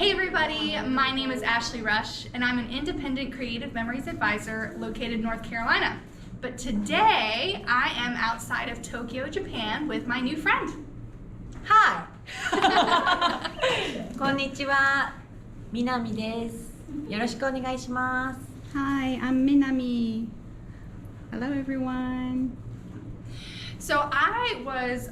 Hey everybody, my name is Ashley Rush and I'm an independent creative memories advisor located in North Carolina. But today I am outside of Tokyo, Japan with my new friend. Hi! こんにちは、Minami です。よろしくお願いします。Hi, I'm Minami. Hello everyone. So I was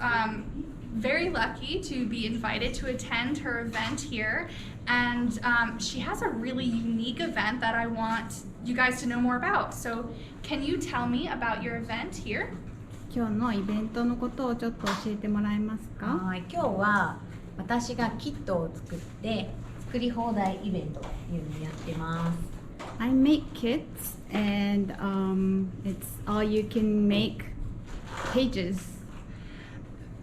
very lucky to be invited to attend her event here, and she has a really unique event that I want you guys to know more about. So can you tell me about your event here? 今日のイベントのことをちょっと教えてもらえますか？はい、今日は私がキットを作って作り放題イベントというのをやってます。I make kits and it's all you can make pages.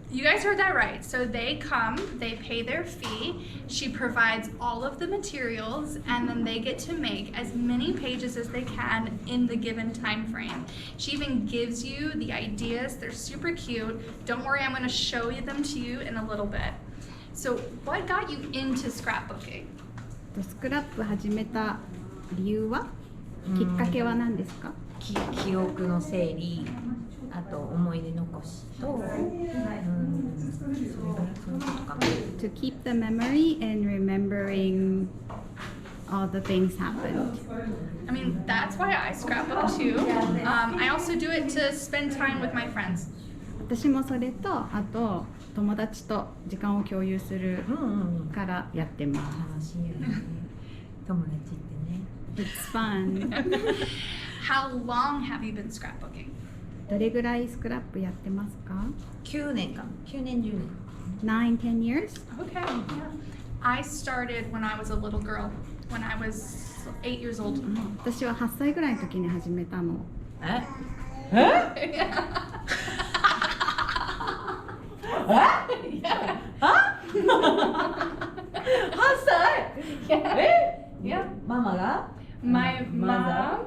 You guys heard that right. So they come, they pay their fee, she provides all of the materials, and then they get to make as many pages as they can in the given time frame. She even gives you the ideas. They're super cute. Don't worry, I'm going to show them to you in a little bit. So what got you into scrapbooking? スクラップ始めた理由は？きっかけは何ですか？記憶の整理、あと思い出残しと、そういうことかな。To keep the memory and remembering all the things happened. I mean, that's why I scrapbook too. I also do it to spend time with my friends. 私もそれと、あと友達と時間を共有するからやってます。楽しいよね。友達ってね。It's fun. How long have you been scrapbooking? どれぐらいスクラップやってますか9年間、9年10年。9, 10 years? Okay, yeah. I started when I was a little girl, when I was 8 years old. 私は8歳ぐらいの時に始めたの。え8歳 Yeah. ママが My mom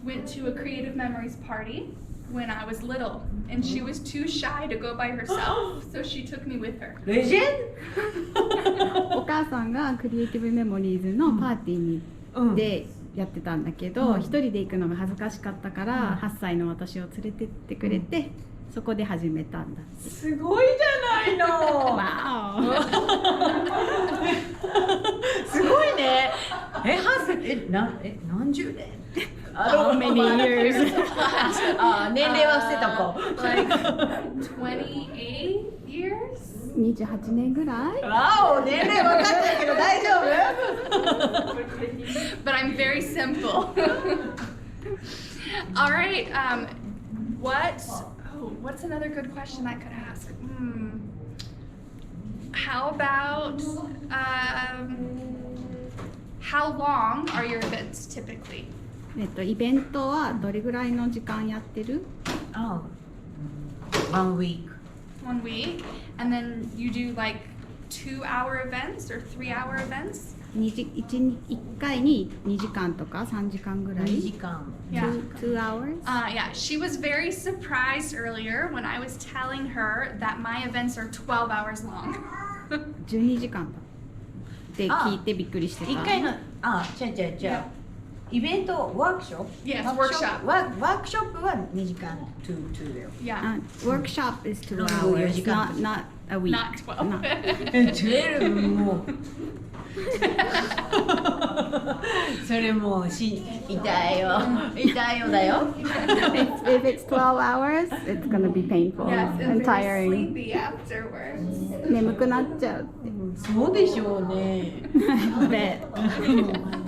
went to a creative memories party when I was little, and she was too shy to go by herself, so she took me with her. レジェンお母さんがクリエイティブメモリーズのパーティーにでやってたんだけど、一人で行くのが恥ずかしかったから、8歳の私を連れてってくれて、そこで始めたんだって。すごいじゃないの。わすごいね。8歳何十年How many years? 年齢は伏せとこう。Like 28 years? 28年ぐらいわお、年齢分かんないけど大丈夫But I'm very simple. All right. What's another good question I could ask? How about how long are your events typically? イベントはどれぐらいの時間やってる？ One week. 1 week, and then you do like 2-hour events or 3-hour events? 1回に2時間とか3時間ぐらい2時間 Yeah. 2 hours? Yeah, she was very surprised earlier when I was telling her that my events are 12 hours long. 12時間だって聞いてびっくりしてた。1回の違うイベントワークショップ Yes, workshop. ワークショップは2時間2だよ Yeah, Workshop is 2 4 hours, 時間 not a week. not 12. 12もうそれもう痛いよだよIf it's 12 hours, it's gonna be painful Yes, and and very tiring. sleepy afterwards. 眠くなっちゃうって。そうでしょうね Bet.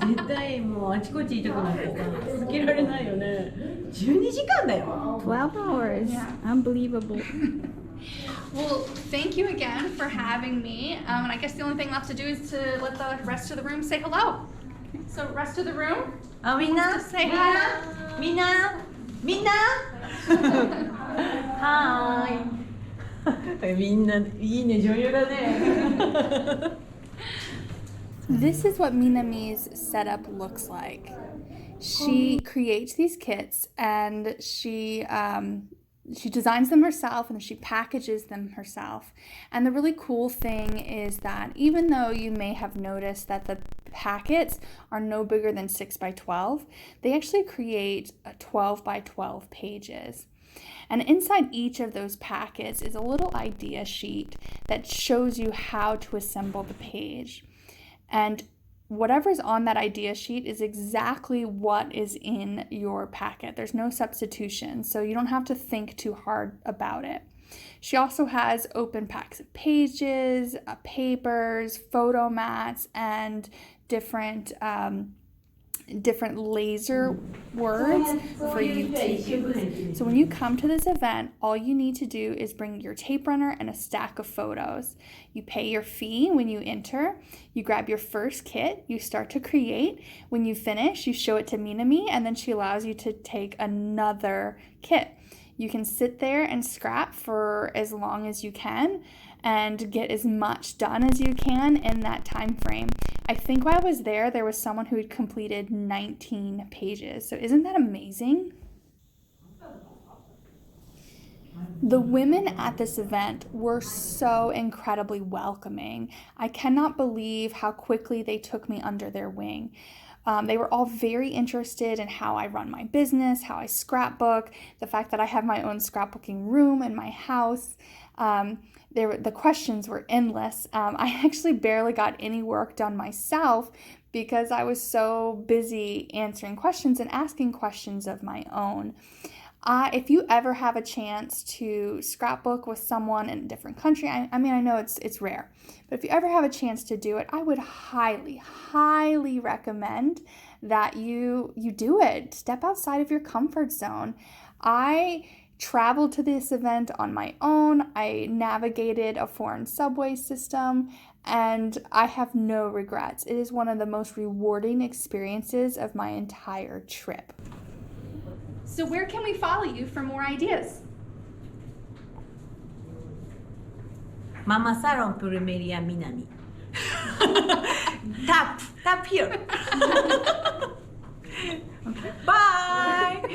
絶対もうあちこち痛くなってさ続けられないよね12時間だよ12 hours. Yeah. Unbelievable. Well, thank you again for having me. And I guess the only thing left to do is to let the rest of the room say hello. So, rest of the room, あみんな just say みんなはーいみんないいね女優だね This is what Minami's setup looks like. She creates these kits and she she designs them herself and she packages them herself. And the really cool thing is that even though you may have noticed that the packets are no bigger than 6 by 12, they actually create 12 by 12 pages. And inside each of those packets is a little idea sheet that shows you how to assemble the page. And whatever's on that idea sheet is exactly what is in your packet. There's no substitution, so you don't have to think too hard about it. She also has open packs of pages, papers, photo mats, and different laser words for you to use. So when you come to this event, all you need to do is bring your tape runner and a stack of photos. You pay your fee when you enter, you grab your first kit, you start to create. When you finish, you show it to Minami, and then she allows you to take another kit. You can sit there and scrap for as long as you can and get as much done as you can in that time frame. I think while I was there was someone who had completed 19 pages. So isn't that amazing? The women at this event were so incredibly welcoming. I cannot believe how quickly they took me under their wing. They were all very interested in how I run my business, how I scrapbook, the fact that I have my own scrapbooking room in my house. The questions were endless. I actually barely got any work done myself because I was so busy answering questions and asking questions of my own. If you ever have a chance to scrapbook with someone in a different country, I mean, I know it's rare, but if you ever have a chance to do it, I would highly recommend that you do it. Step outside of your comfort zone. I traveled to this event on my own. I navigated a foreign subway system, and I have no regrets. It is one of the most rewarding experiences of my entire trip. So where can we follow you for more ideas? Mama Salon Plumeria Minami. Tap here. Bye.